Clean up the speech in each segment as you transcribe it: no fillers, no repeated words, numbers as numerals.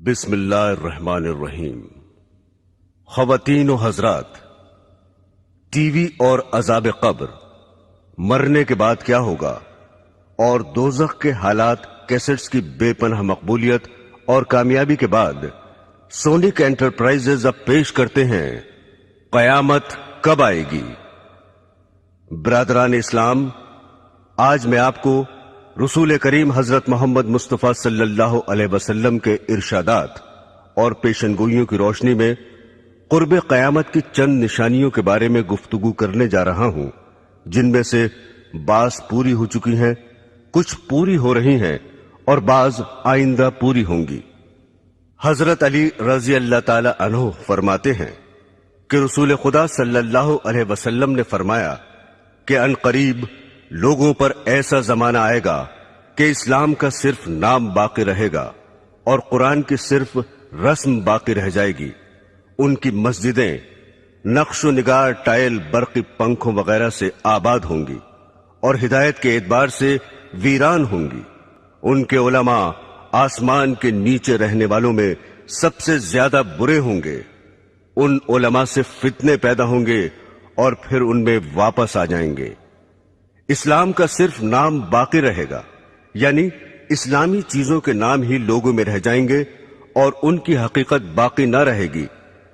بسم اللہ الرحمن الرحیم۔ خواتین و حضرات، ٹی وی اور عذاب قبر، مرنے کے بعد کیا ہوگا اور دوزخ کے حالات کیسٹس کی بے پناہ مقبولیت اور کامیابی کے بعد سونک انٹرپرائزز اب پیش کرتے ہیں قیامت کب آئے گی۔ برادران اسلام، آج میں آپ کو رسول کریم حضرت محمد مصطفیٰ صلی اللہ علیہ وسلم کے ارشادات اور پیشن گوئیوں کی روشنی میں قرب قیامت کی چند نشانیوں کے بارے میں گفتگو کرنے جا رہا ہوں، جن میں سے بعض پوری ہو چکی ہیں، کچھ پوری ہو رہی ہیں اور بعض آئندہ پوری ہوں گی۔ حضرت علی رضی اللہ تعالی عنہ فرماتے ہیں کہ رسول خدا صلی اللہ علیہ وسلم نے فرمایا کہ ان قریب لوگوں پر ایسا زمانہ آئے گا کہ اسلام کا صرف نام باقی رہے گا اور قرآن کی صرف رسم باقی رہ جائے گی۔ ان کی مسجدیں نقش و نگار، ٹائل، برقی پنکھوں وغیرہ سے آباد ہوں گی اور ہدایت کے اعتبار سے ویران ہوں گی۔ ان کے علماء آسمان کے نیچے رہنے والوں میں سب سے زیادہ برے ہوں گے۔ ان علماء سے فتنے پیدا ہوں گے اور پھر ان میں واپس آ جائیں گے۔ اسلام کا صرف نام باقی رہے گا، یعنی اسلامی چیزوں کے نام ہی لوگوں میں رہ جائیں گے اور ان کی حقیقت باقی نہ رہے گی،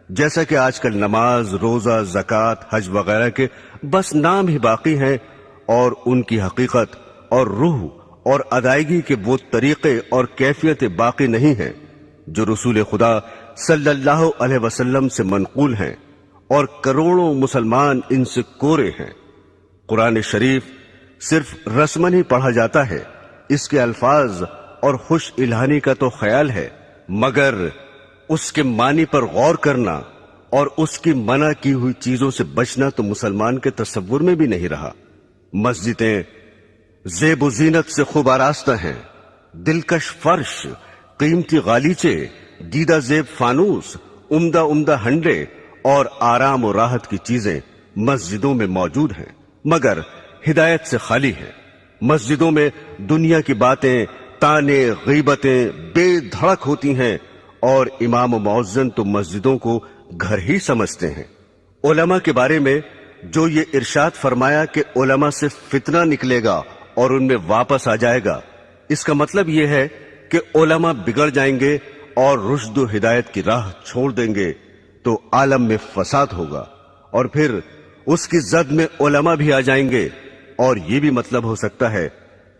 جیسا کہ آج کل نماز، روزہ، زکوٰۃ، حج وغیرہ کے بس نام ہی باقی ہیں اور ان کی حقیقت اور روح اور ادائیگی کے وہ طریقے اور کیفیتیں باقی نہیں ہیں جو رسول خدا صلی اللہ علیہ وسلم سے منقول ہیں، اور کروڑوں مسلمان ان سے کورے ہیں۔ قرآن شریف صرف رسمن ہی پڑھا جاتا ہے، اس کے الفاظ اور خوش الہانی کا تو خیال ہے، مگر اس کے معنی پر غور کرنا اور اس کی منع کی ہوئی چیزوں سے بچنا تو مسلمان کے تصور میں بھی نہیں رہا۔ مسجدیں زیب و زینت سے خوب آراستہ ہیں، دلکش فرش، قیمتی غالیچے، دیدہ زیب فانوس، عمدہ عمدہ ہنڈے اور آرام و راحت کی چیزیں مسجدوں میں موجود ہیں، مگر ہدایت سے خالی ہیں۔ مسجدوں میں دنیا کی باتیں، تانے، غیبتیں بے دھڑک ہوتی ہیں اور امام و مؤذن تو مسجدوں کو گھر ہی سمجھتے ہیں۔ علماء کے بارے میں جو یہ ارشاد فرمایا کہ علماء سے فتنہ نکلے گا اور ان میں واپس آ جائے گا، اس کا مطلب یہ ہے کہ علماء بگڑ جائیں گے اور رشد و ہدایت کی راہ چھوڑ دیں گے تو عالم میں فساد ہوگا، اور پھر اس کی زد میں علماء بھی آ جائیں گے۔ اور یہ بھی مطلب ہو سکتا ہے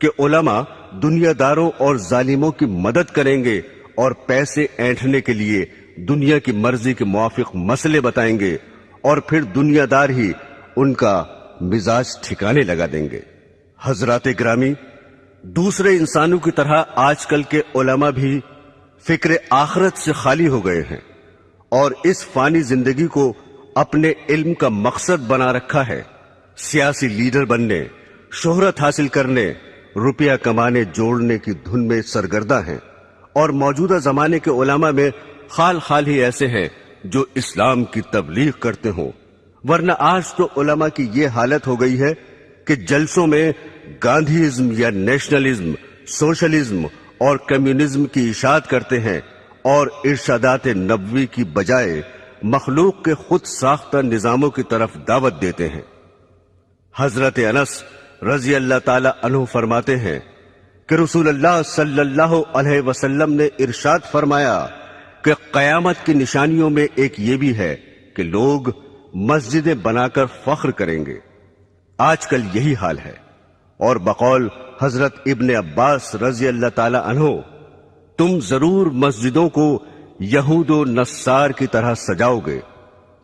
کہ علماء دنیا داروں اور ظالموں کی مدد کریں گے اور پیسے اینٹھنے کے لیے دنیا کی مرضی کے موافق مسئلے بتائیں گے، اور پھر دنیا دار ہی ان کا مزاج ٹھکانے لگا دیں گے۔ حضرات گرامی، دوسرے انسانوں کی طرح آج کل کے علماء بھی فکر آخرت سے خالی ہو گئے ہیں اور اس فانی زندگی کو اپنے علم کا مقصد بنا رکھا ہے۔ سیاسی لیڈر بننے، شہرت حاصل کرنے، روپیہ کمانے جوڑنے کی دھن میں سرگردہ ہیں، اور موجودہ زمانے کے علماء میں خال خال ہی ایسے ہیں جو اسلام کی تبلیغ کرتے ہوں، ورنہ آج تو علماء کی یہ حالت ہو گئی ہے کہ جلسوں میں گاندھیزم یا نیشنلزم، سوشلزم اور کمیونزم کی اشاعت کرتے ہیں اور ارشادات نبوی کی بجائے مخلوق کے خود ساختہ نظاموں کی طرف دعوت دیتے ہیں۔ حضرت انس رضی اللہ تعالی عنہ فرماتے ہیں کہ رسول اللہ صلی اللہ علیہ وسلم نے ارشاد فرمایا کہ قیامت کی نشانیوں میں ایک یہ بھی ہے کہ لوگ مسجدیں بنا کر فخر کریں گے۔ آج کل یہی حال ہے، اور بقول حضرت ابن عباس رضی اللہ تعالی عنہ، تم ضرور مسجدوں کو یہود و نصار کی طرح سجاؤ گے۔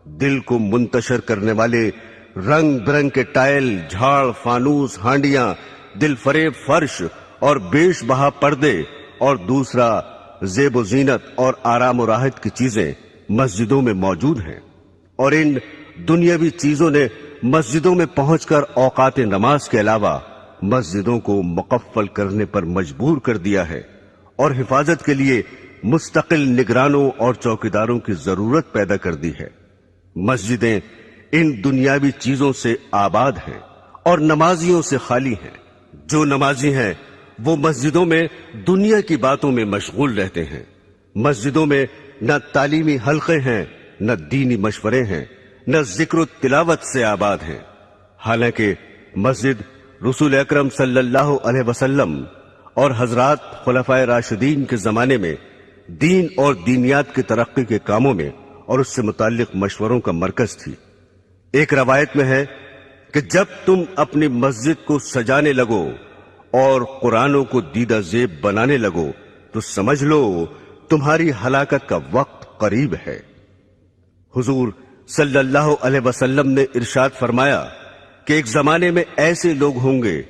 دل کو منتشر کرنے والے رنگ برنگ کے ٹائل، جھاڑ، فانوس، ہانڈیاں، دل فریب فرش اور بیش بہا پردے، اور دوسرا زیب و زینت اور آرام و راحت کی چیزیں مسجدوں میں موجود ہیں، اور ان دنیاوی چیزوں نے مسجدوں میں پہنچ کر اوقات نماز کے علاوہ مسجدوں کو مقفل کرنے پر مجبور کر دیا ہے، اور حفاظت کے لیے مستقل نگرانوں اور چوکیداروں کی ضرورت پیدا کر دی ہے۔ مسجدیں ان دنیاوی چیزوں سے آباد ہیں اور نمازیوں سے خالی ہیں۔ جو نمازی ہیں وہ مسجدوں میں دنیا کی باتوں میں مشغول رہتے ہیں، مسجدوں میں نہ تعلیمی حلقے ہیں، نہ دینی مشورے ہیں، نہ ذکر و تلاوت سے آباد ہیں، حالانکہ مسجد رسول اکرم صلی اللہ علیہ وسلم اور حضرات خلفائے راشدین کے زمانے میں دین اور دینیات کی ترقی کے کاموں میں اور اس سے متعلق مشوروں کا مرکز تھی۔ ایک روایت میں ہے کہ جب تم اپنی مسجد کو سجانے لگو اور قرآنوں کو دیدہ زیب بنانے لگو تو سمجھ لو تمہاری ہلاکت کا وقت قریب ہے۔ حضور صلی اللہ علیہ وسلم نے ارشاد فرمایا کہ ایک زمانے میں ایسے لوگ ہوں گے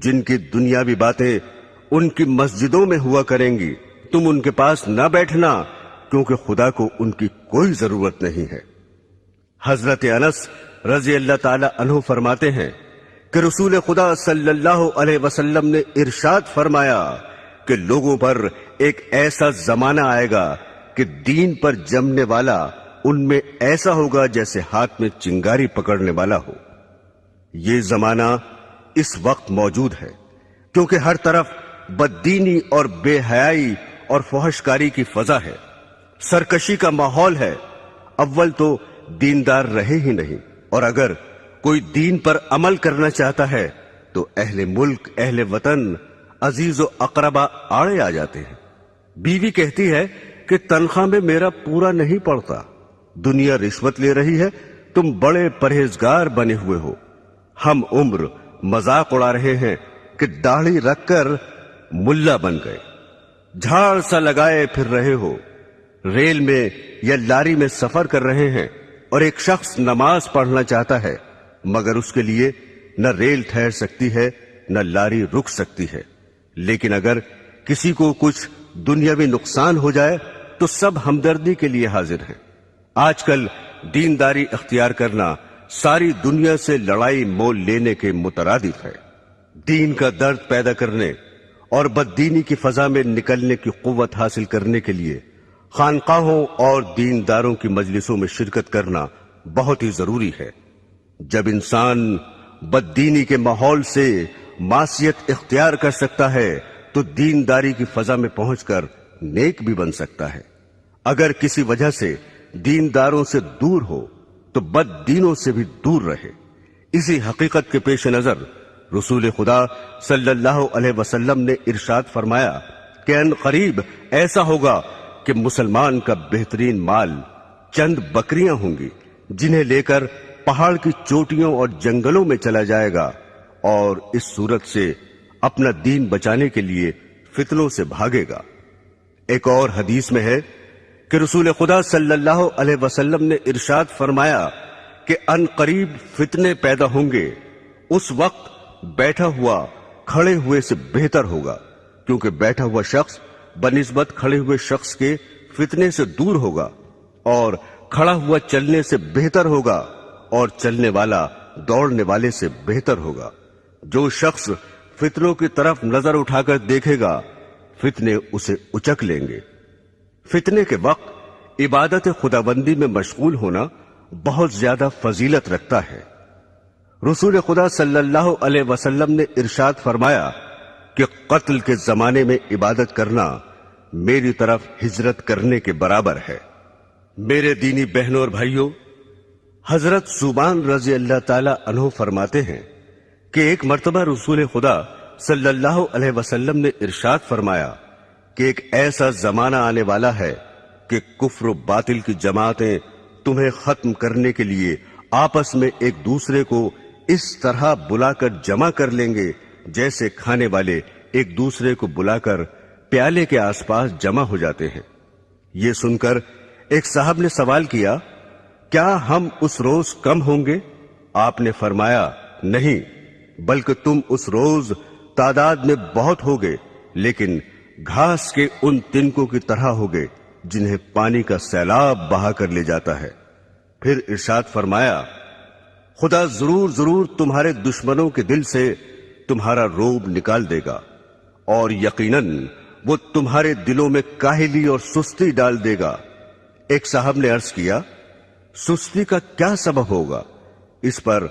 جن کی دنیاوی باتیں ان کی مسجدوں میں ہوا کریں گی، تم ان کے پاس نہ بیٹھنا کیونکہ خدا کو ان کی کوئی ضرورت نہیں ہے۔ حضرت انس رضی اللہ تعالی عنہ فرماتے ہیں کہ رسول خدا صلی اللہ علیہ وسلم نے ارشاد فرمایا کہ لوگوں پر ایک ایسا زمانہ آئے گا کہ دین پر جمنے والا ان میں ایسا ہوگا جیسے ہاتھ میں چنگاری پکڑنے والا ہو۔ یہ زمانہ اس وقت موجود ہے کیونکہ ہر طرف بددینی اور بے حیائی اور فحش کاری کی فضا ہے، سرکشی کا ماحول ہے۔ اول تو دیندار رہے ہی نہیں، اور اگر کوئی دین پر عمل کرنا چاہتا ہے تو اہل ملک، اہل وطن، عزیز و اقربا آڑے آ جاتے ہیں۔ بیوی کہتی ہے کہ تنخواہ میں میرا پورا نہیں پڑتا، دنیا رشوت لے رہی ہے، تم بڑے پرہیزگار بنے ہوئے ہو۔ ہم عمر مذاق اڑا رہے ہیں کہ داڑھی رکھ کر ملا بن گئے، جھاڑ سا لگائے پھر رہے ہو، ریل میں یا لاری میں سفر کر رہے ہیں اور ایک شخص نماز پڑھنا چاہتا ہے مگر اس کے لیے نہ ریل ٹھہر سکتی ہے نہ لاری رک سکتی ہے، لیکن اگر کسی کو کچھ دنیاوی نقصان ہو جائے تو سب ہمدردی کے لیے حاضر ہیں۔ آج کل دینداری اختیار کرنا ساری دنیا سے لڑائی مول لینے کے مترادف ہے۔ دین کا درد پیدا کرنے اور بددینی کی فضا میں نکلنے کی قوت حاصل کرنے کے لیے خانقاہوں اور دینداروں کی مجلسوں میں شرکت کرنا بہت ہی ضروری ہے۔ جب انسان بددینی کے ماحول سے معصیت اختیار کر سکتا ہے تو دینداری کی فضا میں پہنچ کر نیک بھی بن سکتا ہے۔ اگر کسی وجہ سے دینداروں سے دور ہو تو بد دینوں سے بھی دور رہے۔ اسی حقیقت کے پیش نظر رسول خدا صلی اللہ علیہ وسلم نے ارشاد فرمایا کہ ان قریب ایسا ہوگا کہ مسلمان کا بہترین مال چند بکریاں ہوں گی جنہیں لے کر پہاڑ کی چوٹیوں اور جنگلوں میں چلا جائے گا، اور اس صورت سے اپنا دین بچانے کے لیے فتنوں سے بھاگے گا۔ ایک اور حدیث میں ہے کہ رسول خدا صلی اللہ علیہ وسلم نے ارشاد فرمایا کہ ان قریب فتنے پیدا ہوں گے، اس وقت بیٹھا ہوا کھڑے ہوئے سے بہتر ہوگا، کیونکہ بیٹھا ہوا شخص بنسبت کھڑے ہوئے شخص کے فتنے سے دور ہوگا، اور کھڑا ہوا چلنے سے بہتر ہوگا، اور چلنے والا دوڑنے والے سے بہتر ہوگا۔ جو شخص فتنوں کی طرف نظر اٹھا کر دیکھے گا فتنے اسے اچک لیں گے۔ فتنے کے وقت عبادت خداوندی میں مشغول ہونا بہت زیادہ فضیلت رکھتا ہے۔ رسول خدا صلی اللہ علیہ وسلم نے ارشاد فرمایا کہ قتل کے زمانے میں عبادت کرنا میری طرف ہجرت کرنے کے برابر ہے۔ میرے دینی بہنوں اور بھائیوں، حضرت ثوبان رضی اللہ تعالی عنہ فرماتے ہیں کہ ایک مرتبہ رسول خدا صلی اللہ علیہ وسلم نے ارشاد فرمایا کہ ایک ایسا زمانہ آنے والا ہے کہ کفر و باطل کی جماعتیں تمہیں ختم کرنے کے لیے آپس میں ایک دوسرے کو اس طرح بلا کر جمع کر لیں گے جیسے کھانے والے ایک دوسرے کو بلا کر پیالے کے آس پاس جمع ہو جاتے ہیں۔ یہ سن کر ایک صاحب نے سوال کیا، کیا ہم اس روز کم ہوں گے؟ آپ نے فرمایا، نہیں، بلکہ تم اس روز تعداد میں بہت ہوگے، لیکن گھاس کے ان تنکوں کی طرح ہوگے جنہیں پانی کا سیلاب بہا کر لے جاتا ہے۔ پھر ارشاد فرمایا، خدا ضرور ضرور تمہارے دشمنوں کے دل سے تمہارا روب نکال دے گا، اور یقیناً وہ تمہارے دلوں میں کاہلی اور سستی ڈال دے گا۔ ایک صاحب نے عرض کیا، سستی کا کیا سبب ہوگا؟ اس پر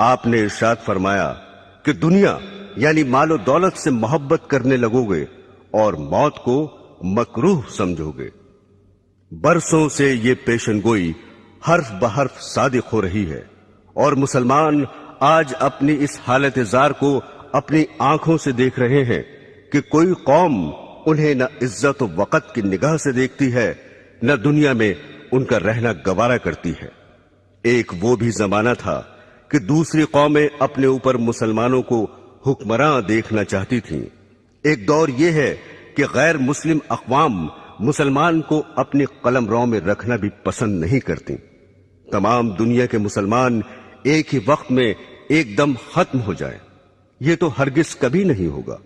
آپ نے ارشاد فرمایا کہ دنیا یعنی مال و دولت سے محبت کرنے لگو گے اور موت کو مکروہ سمجھو گے۔ برسوں سے یہ پیشن گوئی حرف بحرف صادق ہو رہی ہے، اور مسلمان آج اپنی اس حالت زار کو اپنی آنکھوں سے دیکھ رہے ہیں کہ کوئی قوم انہیں نہ عزت و وقت کی نگاہ سے دیکھتی ہے، نہ دنیا میں ان کا رہنا گوارا کرتی ہے۔ ایک وہ بھی زمانہ تھا کہ دوسری قومیں اپنے اوپر مسلمانوں کو حکمراں دیکھنا چاہتی تھیں۔ ایک دور یہ ہے کہ غیر مسلم اقوام مسلمان کو اپنی قلم رو میں رکھنا بھی پسند نہیں کرتی۔ تمام دنیا کے مسلمان ایک ہی وقت میں ایک دم ختم ہو جائیں، یہ تو ہرگز کبھی نہیں ہوگا،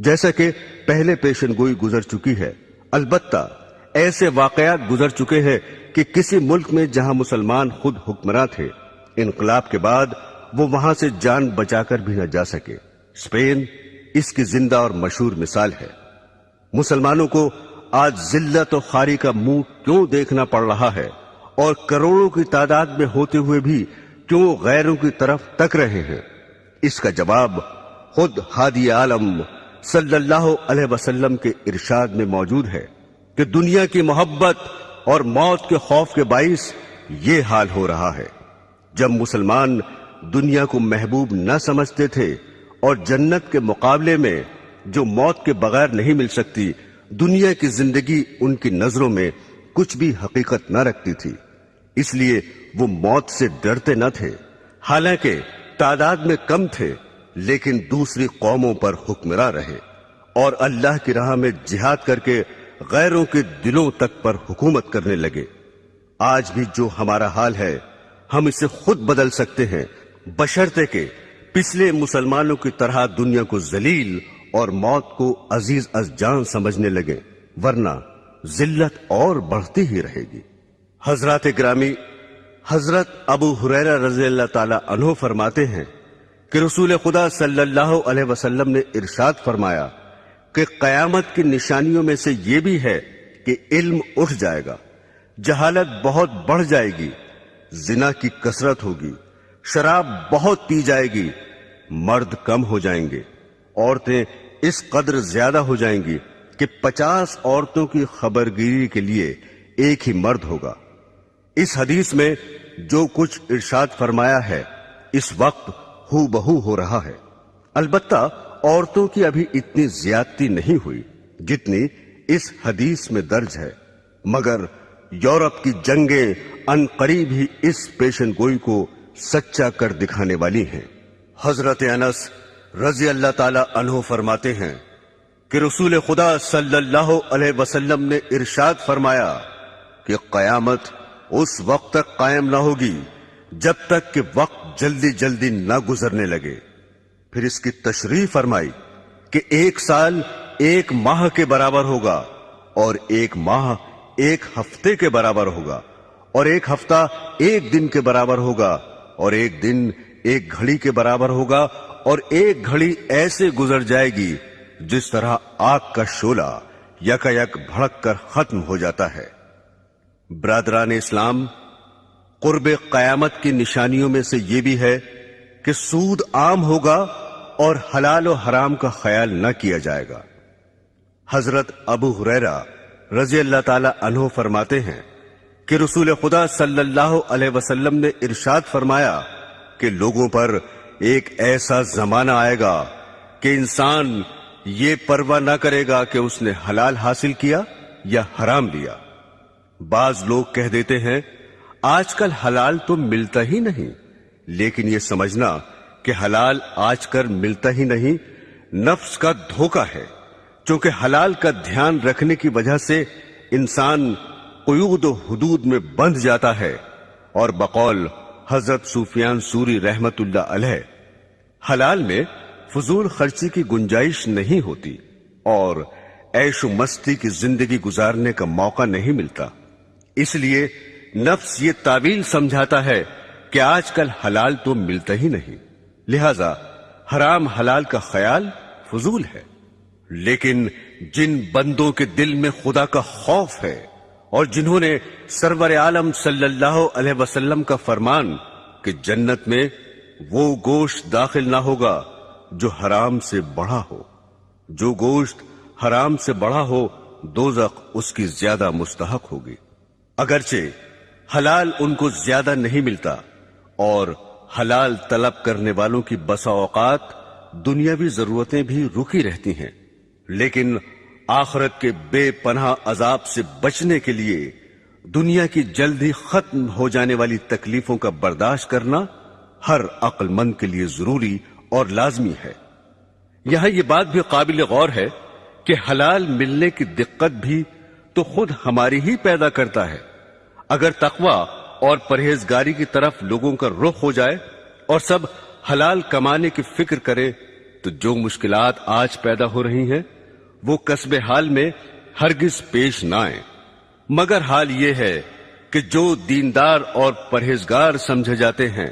جیسا کہ پہلے پیشن گوئی گزر چکی ہے۔ البتہ ایسے واقعات گزر چکے ہیں کہ کسی ملک میں جہاں مسلمان خود حکمراں تھے، انقلاب کے بعد وہ وہاں سے جان بچا کر بھی نہ جا سکے۔ اسپین اس کی زندہ اور مشہور مثال ہے۔ مسلمانوں کو آج ذلت و خواری کا منہ کیوں دیکھنا پڑ رہا ہے، اور کروڑوں کی تعداد میں ہوتے ہوئے بھی کیوں غیروں کی طرف تک رہے ہیں؟ اس کا جواب خود ہادی عالم صلی اللہ علیہ وسلم کے ارشاد میں موجود ہے کہ دنیا کی محبت اور موت کے خوف کے باعث یہ حال ہو رہا ہے۔ جب مسلمان دنیا کو محبوب نہ سمجھتے تھے اور جنت کے مقابلے میں جو موت کے بغیر نہیں مل سکتی، دنیا کی زندگی ان کی نظروں میں کچھ بھی حقیقت نہ رکھتی تھی، اس لیے وہ موت سے ڈرتے نہ تھے۔ حالانکہ تعداد میں کم تھے، لیکن دوسری قوموں پر حکمراں رہے اور اللہ کی راہ میں جہاد کر کے غیروں کے دلوں تک پر حکومت کرنے لگے۔ آج بھی جو ہمارا حال ہے ہم اسے خود بدل سکتے ہیں، بشرطے کہ پچھلے مسلمانوں کی طرح دنیا کو ذلیل اور موت کو عزیز از جان سمجھنے لگے، ورنہ ذلت اور بڑھتی ہی رہے گی۔ حضرات گرامی، حضرت ابو ہریرہ رضی اللہ تعالی عنہ فرماتے ہیں کہ رسول خدا صلی اللہ علیہ وسلم نے ارشاد فرمایا کہ قیامت کی نشانیوں میں سے یہ بھی ہے کہ علم اٹھ جائے گا، جہالت بہت بڑھ جائے گی، زنا کی کثرت ہوگی، شراب بہت پی جائے گی، مرد کم ہو جائیں گے، عورتیں اس قدر زیادہ ہو جائیں گی کہ 50 عورتوں کی خبرگیری کے لیے ایک ہی مرد ہوگا۔ اس حدیث میں جو کچھ ارشاد فرمایا ہے اس وقت ہو بہو ہو رہا ہے۔ البتہ عورتوں کی ابھی اتنی زیادتی نہیں ہوئی جتنی اس حدیث میں درج ہے، مگر یورپ کی جنگیں ان قریب ہی اس پیشن گوئی کو سچا کر دکھانے والی ہیں۔ حضرت انس رضی اللہ تعالی عنہ فرماتے ہیں کہ رسول خدا صلی اللہ علیہ وسلم نے ارشاد فرمایا کہ قیامت اس وقت تک قائم نہ ہوگی جب تک کہ وقت جلدی جلدی نہ گزرنے لگے۔ پھر اس کی تشریح فرمائی کہ 1 سال 1 ماہ کے برابر ہوگا، اور 1 ماہ 1 ہفتے کے برابر ہوگا، اور 1 ہفتہ 1 دن کے برابر ہوگا، اور 1 دن 1 گھڑی کے برابر ہوگا، اور 1 گھڑی ایسے گزر جائے گی جس طرح آگ کا شعلہ یکایک بھڑک کر ختم ہو جاتا ہے۔ برادران اسلام، قرب قیامت کی نشانیوں میں سے یہ بھی ہے کہ سود عام ہوگا اور حلال و حرام کا خیال نہ کیا جائے گا۔ حضرت ابو ہریرہ رضی اللہ تعالی عنہ فرماتے ہیں کہ رسول خدا صلی اللہ علیہ وسلم نے ارشاد فرمایا کہ لوگوں پر ایک ایسا زمانہ آئے گا کہ انسان یہ پرواہ نہ کرے گا کہ اس نے حلال حاصل کیا یا حرام لیا۔ بعض لوگ کہہ دیتے ہیں آج کل حلال تو ملتا ہی نہیں، لیکن یہ سمجھنا کہ حلال آج کل ملتا ہی نہیں نفس کا دھوکہ ہے، چونکہ حلال کا دھیان رکھنے کی وجہ سے انسان قیود و حدود میں بندھ جاتا ہے، اور بقول حضرت سفیان ثوری رحمت اللہ علیہ حلال میں فضول خرچی کی گنجائش نہیں ہوتی اور عیش و مستی کی زندگی گزارنے کا موقع نہیں ملتا، اس لیے نفس یہ تعویل سمجھاتا ہے کہ آج کل حلال تو ملتا ہی نہیں، لہذا حرام حلال کا خیال فضول ہے۔ لیکن جن بندوں کے دل میں خدا کا خوف ہے اور جنہوں نے سرور عالم صلی اللہ علیہ وسلم کا فرمان کہ جنت میں وہ گوشت داخل نہ ہوگا جو حرام سے بڑھا ہو، جو گوشت حرام سے بڑھا ہو دوزخ اس کی زیادہ مستحق ہوگی۔ اگرچہ حلال ان کو زیادہ نہیں ملتا اور حلال طلب کرنے والوں کی بسا اوقات دنیاوی ضرورتیں بھی رکی رہتی ہیں، لیکن آخرت کے بے پناہ عذاب سے بچنے کے لیے دنیا کی جلد ہی ختم ہو جانے والی تکلیفوں کا برداشت کرنا ہر عقل مند کے لیے ضروری اور لازمی ہے۔ یہاں یہ بات بھی قابل غور ہے کہ حلال ملنے کی دقت بھی تو خود ہماری ہی پیدا کرتا ہے۔ اگر تقوی اور پرہیزگاری کی طرف لوگوں کا رخ ہو جائے اور سب حلال کمانے کی فکر کریں تو جو مشکلات آج پیدا ہو رہی ہیں وہ کسب حال میں ہرگز پیش نہ آئیں، مگر حال یہ ہے کہ جو دیندار اور پرہیزگار سمجھے جاتے ہیں،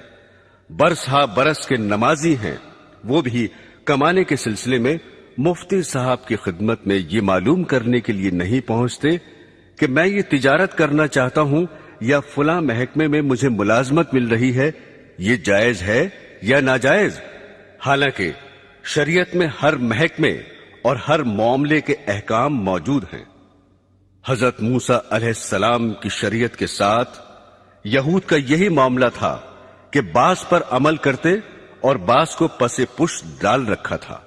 برس ہا برس کے نمازی ہیں، وہ بھی کمانے کے سلسلے میں مفتی صاحب کی خدمت میں یہ معلوم کرنے کے لیے نہیں پہنچتے کہ میں یہ تجارت کرنا چاہتا ہوں یا فلاں محکمے میں مجھے ملازمت مل رہی ہے، یہ جائز ہے یا ناجائز، حالانکہ شریعت میں ہر محکمے اور ہر معاملے کے احکام موجود ہیں۔ حضرت موسیٰ علیہ السلام کی شریعت کے ساتھ یہود کا یہی معاملہ تھا کہ بعض پر عمل کرتے اور بعض کو پس پشت ڈال رکھا تھا۔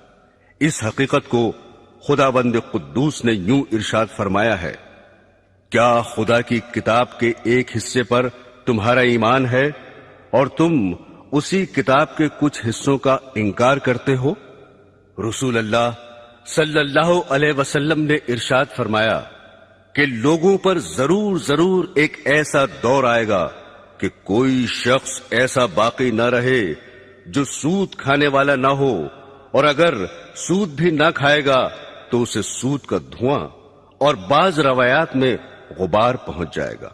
اس حقیقت کو خداوند قدوس نے یوں ارشاد فرمایا ہے، کیا خدا کی کتاب کے ایک حصے پر تمہارا ایمان ہے اور تم اسی کتاب کے کچھ حصوں کا انکار کرتے ہو؟ رسول اللہ صلی اللہ علیہ وسلم نے ارشاد فرمایا کہ لوگوں پر ضرور ایک ایسا دور آئے گا کہ کوئی شخص ایسا باقی نہ رہے جو سود کھانے والا نہ ہو، اور اگر سود بھی نہ کھائے گا تو اسے سود کا دھواں اور بعض روایات میں غبار پہنچ جائے گا۔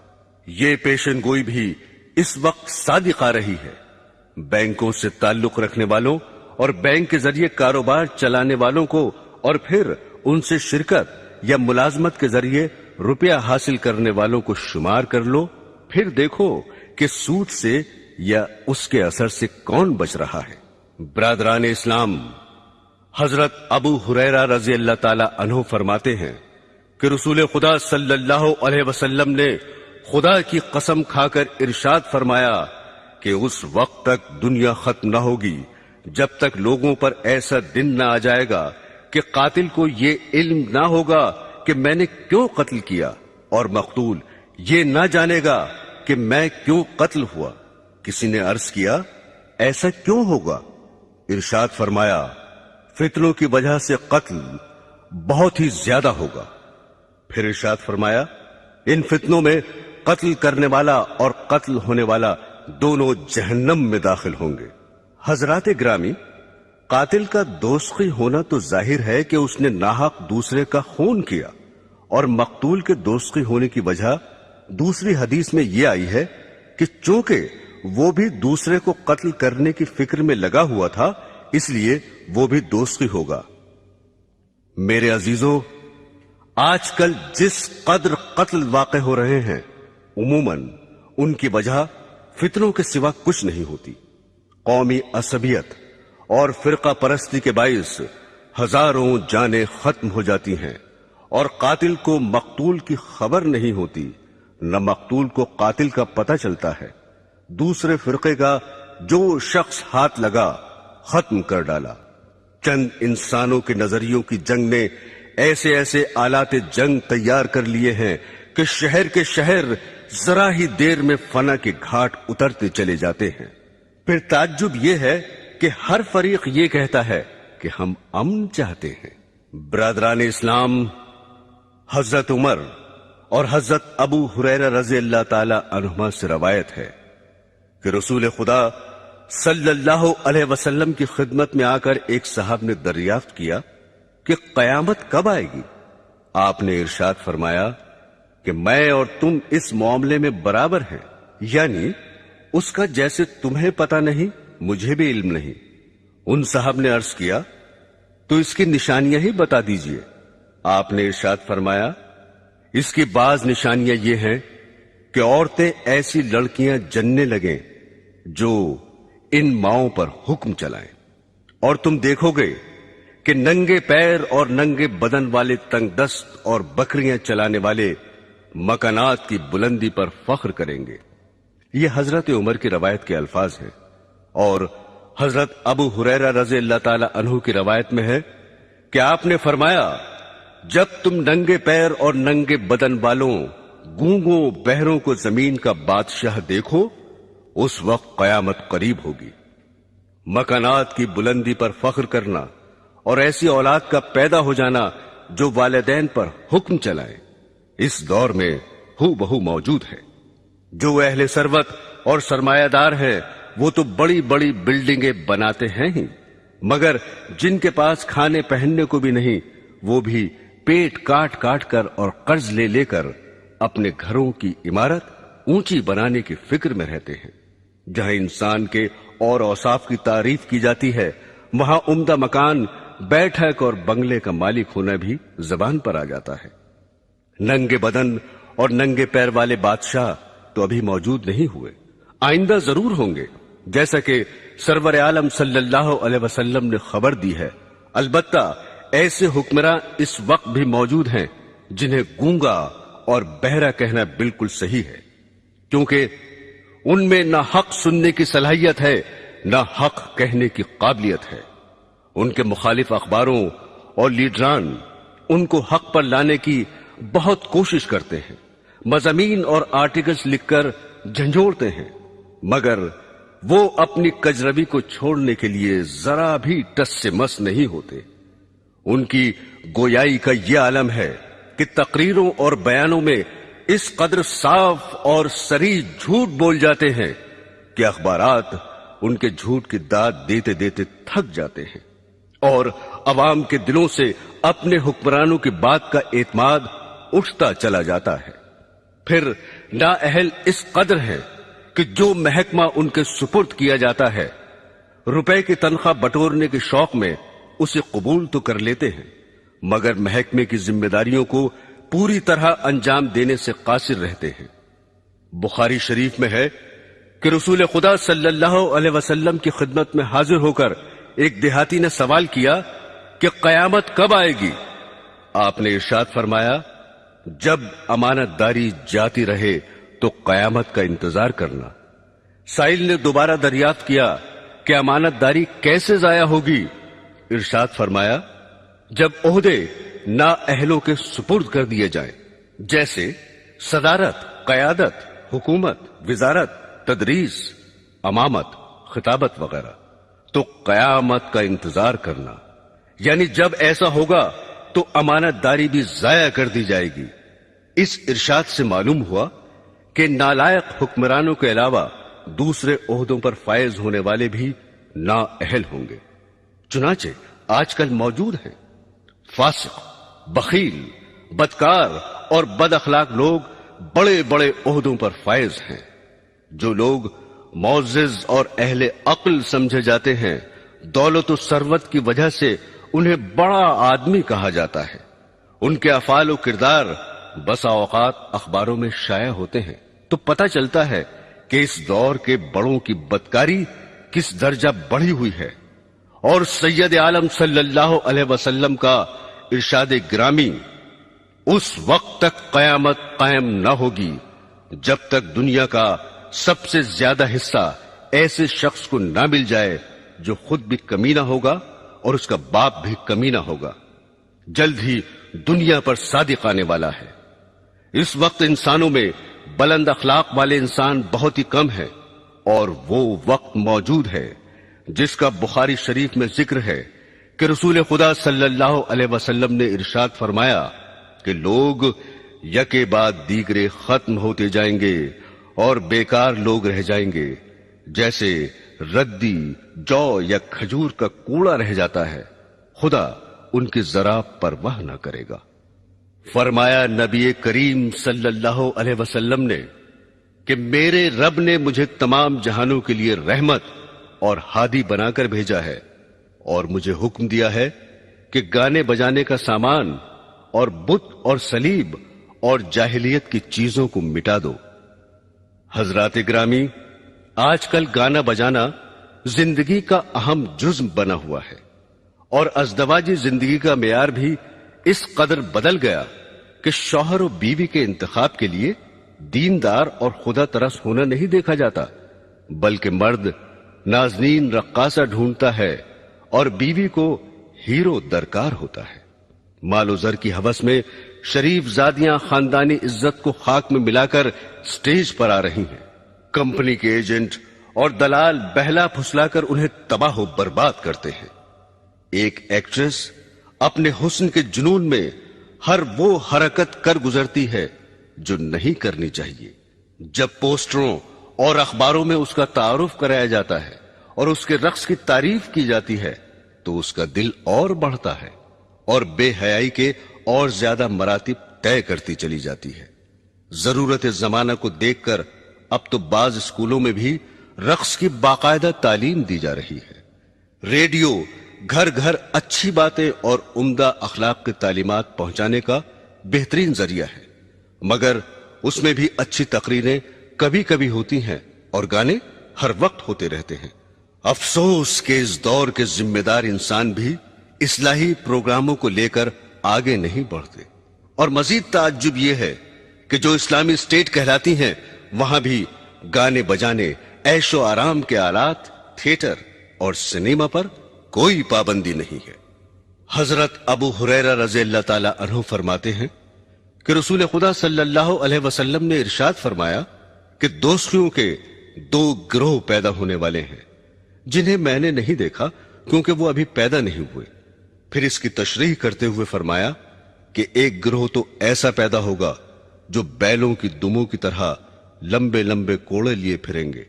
یہ پیشن گوئی بھی اس وقت صادق آ رہی ہے۔ بینکوں سے تعلق رکھنے والوں اور بینک کے ذریعے کاروبار چلانے والوں کو اور پھر ان سے شرکت یا ملازمت کے ذریعے روپیہ حاصل کرنے والوں کو شمار کر لو، پھر دیکھو کہ سود سے یا اس کے اثر سے کون بچ رہا ہے۔ برادران اسلام، حضرت ابو ہریرہ رضی اللہ تعالی عنہ فرماتے ہیں کہ رسول خدا صلی اللہ علیہ وسلم نے خدا کی قسم کھا کر ارشاد فرمایا کہ اس وقت تک دنیا ختم نہ ہوگی جب تک لوگوں پر ایسا دن نہ آ جائے گا کہ قاتل کو یہ علم نہ ہوگا کہ میں نے کیوں قتل کیا، اور مقتول یہ نہ جانے گا کہ میں کیوں قتل ہوا۔ کسی نے عرض کیا، ایسا کیوں ہوگا؟ ارشاد فرمایا، فتنوں کی وجہ سے قتل بہت ہی زیادہ ہوگا۔ پھر ارشاد فرمایا، ان فتنوں میں قتل کرنے والا اور قتل ہونے والا دونوں جہنم میں داخل ہوں گے۔ حضرات گرامی، قاتل کا دوزخی ہونا تو ظاہر ہے کہ اس نے ناحق دوسرے کا خون کیا، اور مقتول کے دوزخی ہونے کی وجہ دوسری حدیث میں یہ آئی ہے کہ چونکہ وہ بھی دوسرے کو قتل کرنے کی فکر میں لگا ہوا تھا اس لیے وہ بھی دوزخی ہوگا۔ میرے عزیزو، آج کل جس قدر قتل واقع ہو رہے ہیں عموماً ان کی وجہ فتنوں کے سوا کچھ نہیں ہوتی۔ قومی عصبیت اور فرقہ پرستی کے باعث ہزاروں جانیں ختم ہو جاتی ہیں، اور قاتل کو مقتول کی خبر نہیں ہوتی، نہ مقتول کو قاتل کا پتہ چلتا ہے۔ دوسرے فرقے کا جو شخص ہاتھ لگا ختم کر ڈالا۔ چند انسانوں کے نظریوں کی جنگ نے ایسے ایسے آلات جنگ تیار کر لیے ہیں کہ شہر کے شہر ذرا ہی دیر میں فنا کے گھاٹ اترتے چلے جاتے ہیں۔ پھر تعجب یہ ہے کہ ہر فریق یہ کہتا ہے کہ ہم امن چاہتے ہیں۔ برادران اسلام، حضرت عمر اور حضرت ابو ہریرہ رضی اللہ تعالی عنہما سے روایت ہے کہ رسول خدا صلی اللہ علیہ وسلم کی خدمت میں آ کر ایک صاحب نے دریافت کیا کہ قیامت کب آئے گی؟ آپ نے ارشاد فرمایا کہ میں اور تم اس معاملے میں برابر ہیں، یعنی اس کا جیسے تمہیں پتہ نہیں مجھے بھی علم نہیں۔ ان صاحب نے عرض کیا، تو اس کی نشانیاں ہی بتا دیجئے۔ آپ نے ارشاد فرمایا، اس کی بعض نشانیاں یہ ہیں کہ عورتیں ایسی لڑکیاں جننے لگیں جو ان ماؤں پر حکم چلائیں، اور تم دیکھو گے کہ ننگے پیر اور ننگے بدن والے تنگ دست اور بکریاں چلانے والے مکانات کی بلندی پر فخر کریں گے۔ یہ حضرت عمر کی روایت کے الفاظ ہیں، اور حضرت ابو ہریرہ رضی اللہ تعالی عنہ کی روایت میں ہے کہ آپ نے فرمایا، جب تم ننگے پیر اور ننگے بدن والوں، گونگوں، بہروں کو زمین کا بادشاہ دیکھو، اس وقت قیامت قریب ہوگی۔ مکانات کی بلندی پر فخر کرنا اور ایسی اولاد کا پیدا ہو جانا جو والدین پر حکم چلائے، اس دور میں ہو بہو موجود ہے۔ جو اہل ثروت اور سرمایہ دار ہیں وہ تو بڑی بڑی بلڈنگیں بناتے ہیں ہی، مگر جن کے پاس کھانے پہننے کو بھی نہیں، وہ بھی پیٹ کاٹ کاٹ کر اور قرض لے لے کر اپنے گھروں کی عمارت اونچی بنانے کی فکر میں رہتے ہیں۔ جہاں انسان کے اور اوصاف کی تعریف کی جاتی ہے، وہاں عمدہ مکان، بیٹھک اور بنگلے کا مالک ہونا بھی زبان پر آ جاتا ہے۔ ننگے بدن اور ننگے پیر والے بادشاہ تو ابھی موجود نہیں ہوئے، آئندہ ضرور ہوں گے، جیسا کہ سرور عالم صلی اللہ علیہ وسلم نے خبر دی ہے۔ البتہ ایسے حکمراں اس وقت بھی موجود ہیں جنہیں گونگا اور بہرا کہنا بالکل صحیح ہے، کیونکہ ان میں نہ حق سننے کی صلاحیت ہے، نہ حق کہنے کی قابلیت ہے۔ ان کے مخالف اخباروں اور لیڈران ان کو حق پر لانے کی بہت کوشش کرتے ہیں، مضامین اور آرٹیکلز لکھ کر جھنجھوڑتے ہیں، مگر وہ اپنی کجروی کو چھوڑنے کے لیے ذرا بھی ٹس سے مس نہیں ہوتے۔ ان کی گویائی کا یہ عالم ہے کہ تقریروں اور بیانوں میں اس قدر صاف اور صریح جھوٹ بول جاتے ہیں کہ اخبارات ان کے جھوٹ کی داد دیتے دیتے تھک جاتے ہیں، اور عوام کے دلوں سے اپنے حکمرانوں کی بات کا اعتماد اٹھتا چلا جاتا ہے۔ پھر نااہل اس قدر ہے کہ جو محکمہ ان کے سپرد کیا جاتا ہے، روپے کی تنخواہ بٹورنے کے شوق میں اسے قبول تو کر لیتے ہیں، مگر محکمے کی ذمہ داریوں کو پوری طرح انجام دینے سے قاصر رہتے ہیں۔ بخاری شریف میں ہے کہ رسول خدا صلی اللہ علیہ وسلم کی خدمت میں حاضر ہو کر ایک دیہاتی نے سوال کیا کہ قیامت کب آئے گی؟ آپ نے ارشاد فرمایا، جب امانت داری جاتی رہے تو قیامت کا انتظار کرنا۔ سائل نے دوبارہ دریافت کیا کہ امانت داری کیسے ضائع ہوگی؟ ارشاد فرمایا، جب عہدے نااہلوں کے سپرد کر دیے جائیں، جیسے صدارت، قیادت، حکومت، وزارت، تدریس، امامت، خطابت وغیرہ، تو قیامت کا انتظار کرنا، یعنی جب ایسا ہوگا تو امانت داری بھی ضائع کر دی جائے گی۔ اس ارشاد سے معلوم ہوا کہ نالائق حکمرانوں کے علاوہ دوسرے عہدوں پر فائز ہونے والے بھی نااہل ہوں گے۔ چنانچہ آج کل موجود ہیں فاسق، بخیل، بدکار اور بد اخلاق لوگ بڑے بڑے عہدوں پر فائز ہیں۔ جو لوگ معزز اور اہل عقل سمجھے جاتے ہیں، دولت و ثروت کی وجہ سے انہیں بڑا آدمی کہا جاتا ہے۔ ان کے افعال و کردار بسا اوقات اخباروں میں شائع ہوتے ہیں، تو پتہ چلتا ہے کہ اس دور کے بڑوں کی بدکاری کس درجہ بڑھی ہوئی ہے۔ اور سید عالم صلی اللہ علیہ وسلم کا ارشاد گرامی، اس وقت تک قیامت قائم نہ ہوگی جب تک دنیا کا سب سے زیادہ حصہ ایسے شخص کو نہ مل جائے جو خود بھی کمینہ ہوگا اور اس کا باپ بھی کمینہ ہوگا۔ جلد ہی دنیا پر صادق آنے والا ہے۔ اس وقت انسانوں میں بلند اخلاق والے انسان بہت ہی کم ہیں، اور وہ وقت موجود ہے جس کا بخاری شریف میں ذکر ہے کہ رسول خدا صلی اللہ علیہ وسلم نے ارشاد فرمایا کہ لوگ یکے بعد دیگرے ختم ہوتے جائیں گے اور بیکار لوگ رہ جائیں گے، جیسے ردی، جو یا کھجور کا کوڑا رہ جاتا ہے، خدا ان کی ذرا پرواہ نہ کرے گا۔ فرمایا نبی کریم صلی اللہ علیہ وسلم نے کہ میرے رب نے مجھے تمام جہانوں کے لیے رحمت اور ہادی بنا کر بھیجا ہے، اور مجھے حکم دیا ہے کہ گانے بجانے کا سامان اور بت اور صلیب اور جاہلیت کی چیزوں کو مٹا دو۔ حضرات گرامی، آج کل گانا بجانا زندگی کا اہم جزو بنا ہوا ہے، اور ازدواجی زندگی کا معیار بھی اس قدر بدل گیا کہ شوہر و بیوی کے انتخاب کے لیے دیندار اور خدا ترس ہونا نہیں دیکھا جاتا، بلکہ مرد نازنین رقاصہ ڈھونڈتا ہے اور بیوی کو ہیرو درکار ہوتا ہے۔ مال و زر کی ہوس میں شریف زادیاں خاندانی عزت کو خاک میں ملا کر سٹیج پر آ رہی ہیں۔ کمپنی کے ایجنٹ اور دلال بہلا پھسلا کر انہیں تباہ و برباد کرتے ہیں۔ ایک ایکٹریس اپنے حسن کے جنون میں ہر وہ حرکت کر گزرتی ہے جو نہیں کرنی چاہیے۔ جب پوسٹروں اور اخباروں میں اس کا تعارف کرایا جاتا ہے اور اس کے رقص کی تعریف کی جاتی ہے تو اس کا دل اور بڑھتا ہے اور بے حیائی کے اور زیادہ مراتب طے کرتی چلی جاتی ہے۔ ضرورت زمانہ کو دیکھ کر اب تو بعض اسکولوں میں بھی رقص کی باقاعدہ تعلیم دی جا رہی ہے۔ ریڈیو گھر گھر اچھی باتیں اور عمدہ اخلاق کی تعلیمات پہنچانے کا بہترین ذریعہ ہے، مگر اس میں بھی اچھی تقریریں کبھی کبھی ہوتی ہیں اور گانے ہر وقت ہوتے رہتے ہیں۔ افسوس کہ اس دور کے ذمہ دار انسان بھی اصلاحی پروگراموں کو لے کر آگے نہیں بڑھتے، اور مزید تعجب یہ ہے کہ جو اسلامی اسٹیٹ کہلاتی ہیں وہاں بھی گانے بجانے، عیش و آرام کے آلات، تھیٹر اور سنیما پر کوئی پابندی نہیں ہے۔ حضرت ابو ہریرہ رضی اللہ تعالی عنہ فرماتے ہیں کہ رسول خدا صلی اللہ علیہ وسلم نے ارشاد فرمایا کہ دوستیوں کے دو گروہ پیدا ہونے والے ہیں جنہیں میں نے نہیں دیکھا کیونکہ وہ ابھی پیدا نہیں ہوئے۔ پھر اس کی تشریح کرتے ہوئے فرمایا کہ ایک گروہ تو ایسا پیدا ہوگا جو بیلوں کی دموں کی طرح لمبے لمبے کوڑے لیے پھریں گے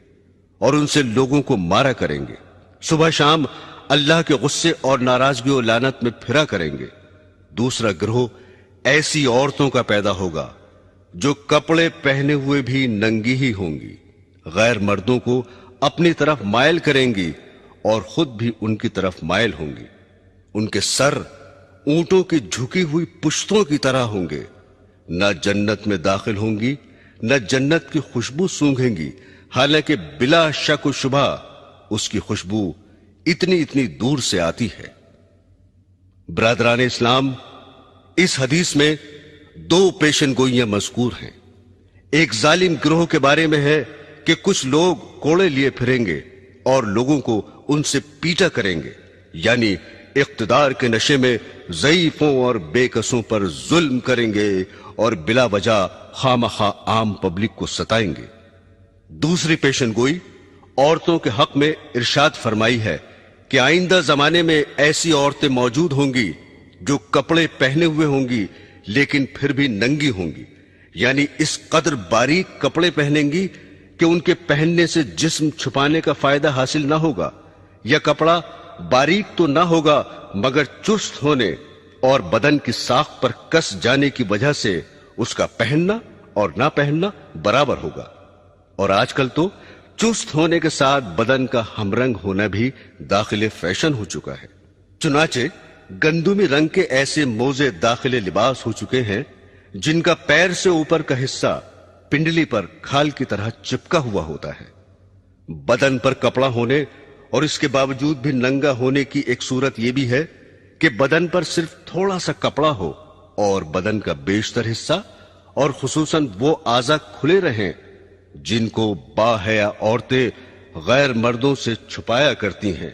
اور ان سے لوگوں کو مارا کریں گے، صبح شام اللہ کے غصے اور ناراضگی و لعنت میں پھرا کریں گے۔ دوسرا گروہ ایسی عورتوں کا پیدا ہوگا جو کپڑے پہنے ہوئے بھی ننگی ہی ہوں گی، غیر مردوں کو اپنی طرف مائل کریں گی اور خود بھی ان کی طرف مائل ہوں گی۔ ان کے سر اونٹوں کی جھکی ہوئی پشتوں کی طرح ہوں گے، نہ جنت میں داخل ہوں گی نہ جنت کی خوشبو سونگھیں گی، حالانکہ بلا شک و شبہ اس کی خوشبو اتنی دور سے آتی ہے۔ برادران اسلام، اس حدیث میں دو پیشن گوئیاں مذکور ہیں۔ ایک ظالم گروہ کے بارے میں ہے کہ کچھ لوگ کوڑے لیے پھریں گے اور لوگوں کو ان سے پیٹا کریں گے، یعنی اقتدار کے نشے میں ضعیفوں اور بے کسوں پر ظلم کریں گے اور بلا وجہ خامخواہ عام پبلک کو ستائیں گے۔ دوسری پیشن گوئی عورتوں کے حق میں ارشاد فرمائی ہے کہ آئندہ زمانے میں ایسی عورتیں موجود ہوں گی جو کپڑے پہنے ہوئے ہوں گی لیکن پھر بھی ننگی ہوں گی، یعنی اس قدر باریک کپڑے پہنیں گی کہ ان کے پہننے سے جسم چھپانے کا فائدہ حاصل نہ ہوگا، یا کپڑا باریک تو نہ ہوگا مگر چست ہونے اور بدن کی ساخت پر کس جانے کی وجہ سے اس کا پہننا اور نہ پہننا برابر ہوگا۔ اور آج کل تو چست ہونے کے ساتھ بدن کا ہم رنگ ہونا بھی داخل فیشن ہو چکا ہے۔ چنانچہ گندمی رنگ کے ایسے موزے داخل لباس ہو چکے ہیں جن کا پیر سے اوپر کا حصہ پنڈلی پر کھال کی طرح چپکا ہوا ہوتا ہے۔ بدن پر کپڑا ہونے اور اس کے باوجود بھی ننگا ہونے کی ایک صورت یہ بھی ہے کہ بدن پر صرف تھوڑا سا کپڑا ہو اور بدن کا بیشتر حصہ اور خصوصاً وہ اعضاء کھلے رہیں جن کو باحیا عورتیں غیر مردوں سے چھپایا کرتی ہیں،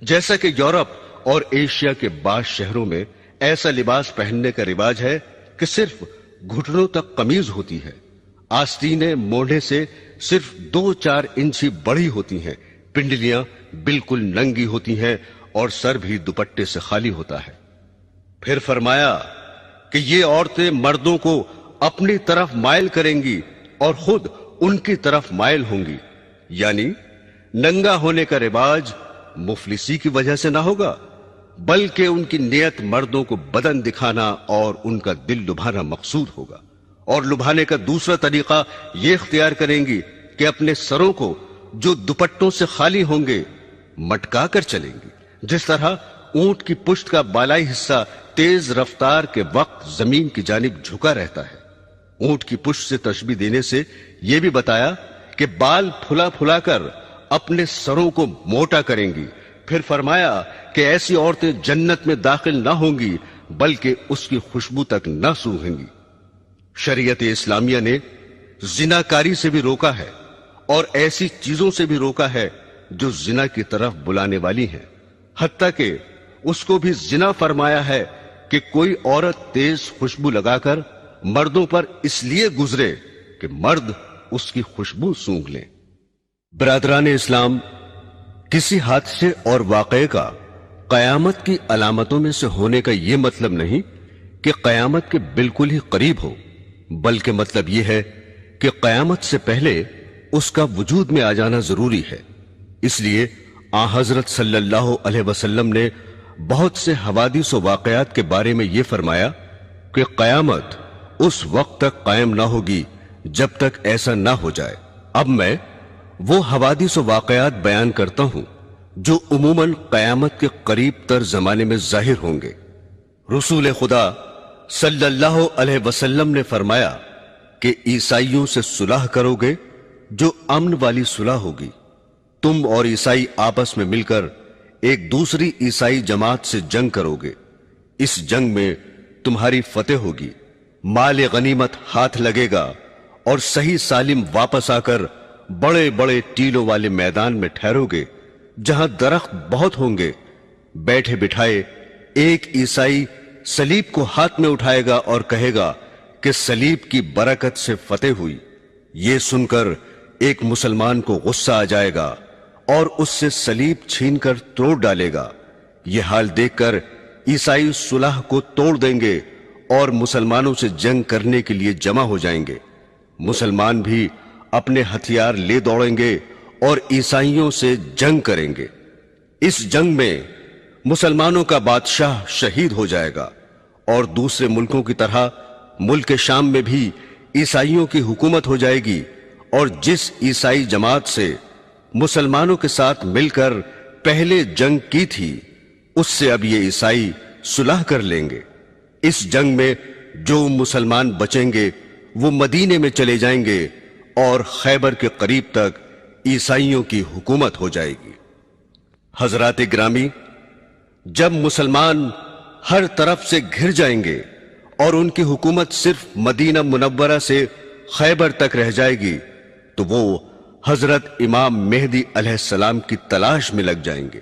جیسا کہ یورپ اور ایشیا کے بعض شہروں میں ایسا لباس پہننے کا رواج ہے کہ صرف گھٹنوں تک قمیض ہوتی ہے، آستینیں موڑھے سے صرف 2-4 انچ ہی بڑی ہوتی ہیں، پنڈلیاں بالکل ننگی ہوتی ہیں اور سر بھی دوپٹے سے خالی ہوتا ہے۔ پھر فرمایا کہ یہ عورتیں مردوں کو اپنی طرف مائل کریں گی اور خود ان کی طرف مائل ہوں گی، یعنی ننگا ہونے کا رواج مفلسی کی وجہ سے نہ ہوگا بلکہ ان کی نیت مردوں کو بدن دکھانا اور ان کا دل لبھانا مقصود ہوگا، اور لبھانے کا دوسرا طریقہ یہ اختیار کریں گی کہ اپنے سروں کو جو دوپٹوں سے خالی ہوں گے مٹکا کر چلیں گی، جس طرح اونٹ کی پشت کا بالائی حصہ تیز رفتار کے وقت زمین کی جانب جھکا رہتا ہے۔ اونٹ کی پشت سے تشبیہ دینے سے یہ بھی بتایا کہ بال پھلا پھلا کر اپنے سروں کو موٹا کریں گی۔ پھر فرمایا کہ ایسی عورتیں جنت میں داخل نہ ہوں گی بلکہ اس کی خوشبو تک نہ سونگھیں گی۔ شریعت اسلامیہ نے زناکاری سے بھی روکا ہے اور ایسی چیزوں سے بھی روکا ہے جو زنا کی طرف بلانے والی ہیں، حتیٰ کہ اس کو بھی زنا فرمایا ہے کہ کوئی عورت تیز خوشبو لگا کر مردوں پر اس لیے گزرے کہ مرد اس کی خوشبو سونگھ لیں۔ برادران اسلام، کسی حادثے اور واقعے کا قیامت کی علامتوں میں سے ہونے کا یہ مطلب نہیں کہ قیامت کے بالکل ہی قریب ہو، بلکہ مطلب یہ ہے کہ قیامت سے پہلے اس کا وجود میں آ جانا ضروری ہے۔ اس لیے آن حضرت صلی اللہ علیہ وسلم نے بہت سے حوادث و واقعات کے بارے میں یہ فرمایا کہ قیامت اس وقت تک قائم نہ ہوگی جب تک ایسا نہ ہو جائے۔ اب میں وہ حوادث و واقعات بیان کرتا ہوں جو عموماً قیامت کے قریب تر زمانے میں ظاہر ہوں گے۔ رسول خدا صلی اللہ علیہ وسلم نے فرمایا کہ عیسائیوں سے صلح کرو گے جو امن والی صلح ہوگی۔ تم اور عیسائی آپس میں مل کر ایک دوسری عیسائی جماعت سے جنگ کرو گے، اس جنگ میں تمہاری فتح ہوگی، مال غنیمت ہاتھ لگے گا اور صحیح سالم واپس آ کر بڑے بڑے ٹیلوں والے میدان میں ٹھہرو گے جہاں درخت بہت ہوں گے۔ بیٹھے بٹھائے ایک عیسائی صلیب کو ہاتھ میں اٹھائے گا اور کہے گا کہ صلیب کی برکت سے فتح ہوئی۔ یہ سن کر ایک مسلمان کو غصہ آ جائے گا اور اس سے صلیب چھین کر توڑ ڈالے گا۔ یہ حال دیکھ کر عیسائی صلح کو توڑ دیں گے اور مسلمانوں سے جنگ کرنے کے لیے جمع ہو جائیں گے۔ مسلمان بھی اپنے ہتھیار لے دوڑیں گے اور عیسائیوں سے جنگ کریں گے۔ اس جنگ میں مسلمانوں کا بادشاہ شہید ہو جائے گا اور دوسرے ملکوں کی طرح ملک شام میں بھی عیسائیوں کی حکومت ہو جائے گی، اور جس عیسائی جماعت سے مسلمانوں کے ساتھ مل کر پہلے جنگ کی تھی اس سے اب یہ عیسائی صلح کر لیں گے۔ اس جنگ میں جو مسلمان بچیں گے وہ مدینے میں چلے جائیں گے اور خیبر کے قریب تک عیسائیوں کی حکومت ہو جائے گی۔ حضرات گرامی، جب مسلمان ہر طرف سے گھر جائیں گے اور ان کی حکومت صرف مدینہ منورہ سے خیبر تک رہ جائے گی تو وہ حضرت امام مہدی علیہ السلام کی تلاش میں لگ جائیں گے۔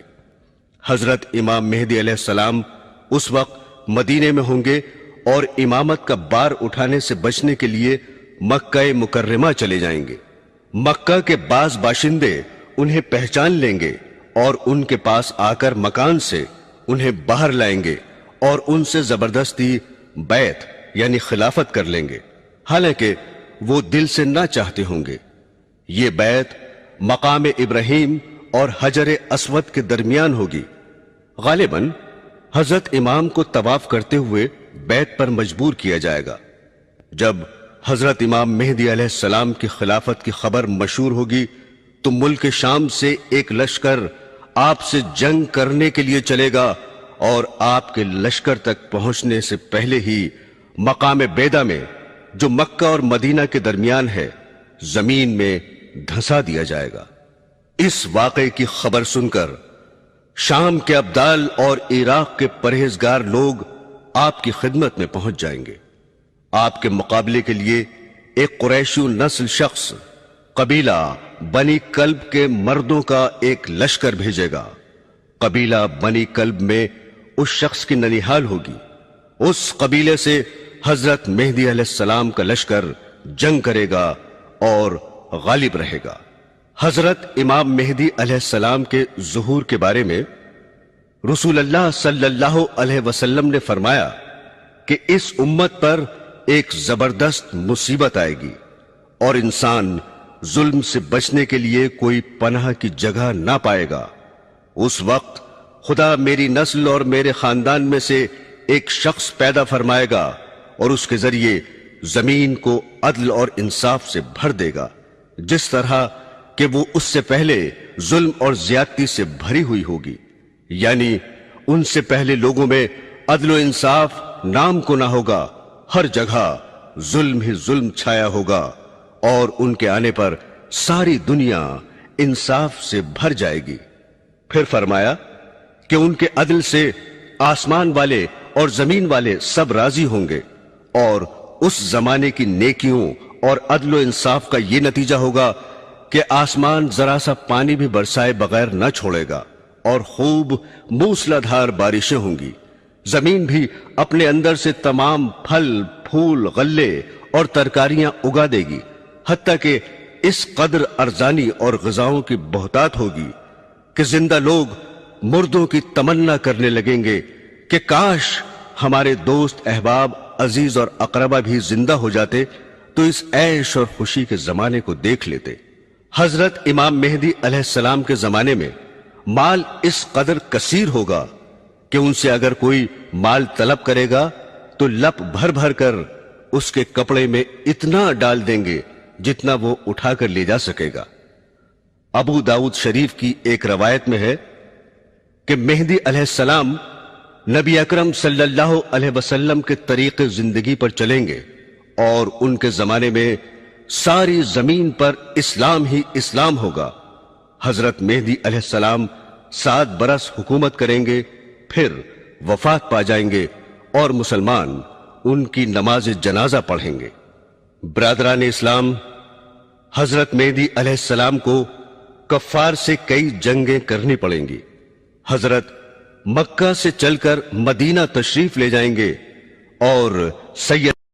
حضرت امام مہدی علیہ السلام اس وقت مدینے میں ہوں گے اور امامت کا بار اٹھانے سے بچنے کے لیے مکہ مکرمہ چلے جائیں گے۔ مکہ کے بعض باشندے انہیں پہچان لیں گے اور ان کے پاس آ کر مکان سے انہیں باہر لائیں گے اور ان سے زبردستی بیعت یعنی خلافت کر لیں گے، حالانکہ وہ دل سے نہ چاہتے ہوں گے۔ یہ بیعت مقام ابراہیم اور حجر اسود کے درمیان ہوگی۔ غالباً حضرت امام کو طواف کرتے ہوئے بیعت پر مجبور کیا جائے گا۔ جب حضرت امام مہدی علیہ السلام کی خلافت کی خبر مشہور ہوگی تو ملک شام سے ایک لشکر آپ سے جنگ کرنے کے لیے چلے گا اور آپ کے لشکر تک پہنچنے سے پہلے ہی مقام بیدا میں جو مکہ اور مدینہ کے درمیان ہے زمین میں دھنسا دیا جائے گا۔ اس واقعے کی خبر سن کر شام کے ابدال اور عراق کے پرہیزگار لوگ آپ کی خدمت میں پہنچ جائیں گے۔ آپ کے مقابلے کے لیے ایک قریشی نسل شخص قبیلہ بنی کلب کے مردوں کا ایک لشکر بھیجے گا۔ قبیلہ بنی کلب میں اس شخص کی ننیحال ہوگی۔ اس قبیلے سے حضرت مہدی علیہ السلام کا لشکر جنگ کرے گا اور غالب رہے گا۔ حضرت امام مہدی علیہ السلام کے ظہور کے بارے میں رسول اللہ صلی اللہ علیہ وسلم نے فرمایا کہ اس امت پر ایک زبردست مصیبت آئے گی اور انسان ظلم سے بچنے کے لیے کوئی پناہ کی جگہ نہ پائے گا۔ اس وقت خدا میری نسل اور میرے خاندان میں سے ایک شخص پیدا فرمائے گا اور اس کے ذریعے زمین کو عدل اور انصاف سے بھر دے گا، جس طرح کہ وہ اس سے پہلے ظلم اور زیادتی سے بھری ہوئی ہوگی، یعنی ان سے پہلے لوگوں میں عدل و انصاف نام کو نہ ہوگا، ہر جگہ ظلم ہی ظلم چھایا ہوگا، اور ان کے آنے پر ساری دنیا انصاف سے بھر جائے گی۔ پھر فرمایا کہ ان کے عدل سے آسمان والے اور زمین والے سب راضی ہوں گے، اور اس زمانے کی نیکیوں اور عدل و انصاف کا یہ نتیجہ ہوگا کہ آسمان ذرا سا پانی بھی برسائے بغیر نہ چھوڑے گا اور خوب موسلادھار بارشیں ہوں گی. زمین بھی اپنے اندر سے تمام پھل پھول غلے اور ترکاریاں اگا دے گی، حتیٰ کہ اس قدر ارزانی اور غذاؤں کی بہتات ہوگی کہ زندہ لوگ مردوں کی تمنا کرنے لگیں گے کہ کاش ہمارے دوست احباب عزیز اور اقربا بھی زندہ ہو جاتے تو اس عیش اور خوشی کے زمانے کو دیکھ لیتے. حضرت امام مہدی علیہ السلام کے زمانے میں مال اس قدر کثیر ہوگا کہ ان سے اگر کوئی مال طلب کرے گا تو لپ بھر بھر کر اس کے کپڑے میں اتنا ڈال دیں گے جتنا وہ اٹھا کر لے جا سکے گا. ابو داؤد شریف کی ایک روایت میں ہے کہ مہدی علیہ السلام نبی اکرم صلی اللہ علیہ وسلم کے طریق زندگی پر چلیں گے اور ان کے زمانے میں ساری زمین پر اسلام ہی اسلام ہوگا. حضرت مہدی علیہ السلام 7 برس حکومت کریں گے، پھر وفات پا جائیں گے اور مسلمان ان کی نماز جنازہ پڑھیں گے. برادران اسلام، حضرت مہدی علیہ السلام کو کفار سے کئی جنگیں کرنی پڑیں گی. حضرت مکہ سے چل کر مدینہ تشریف لے جائیں گے اور سید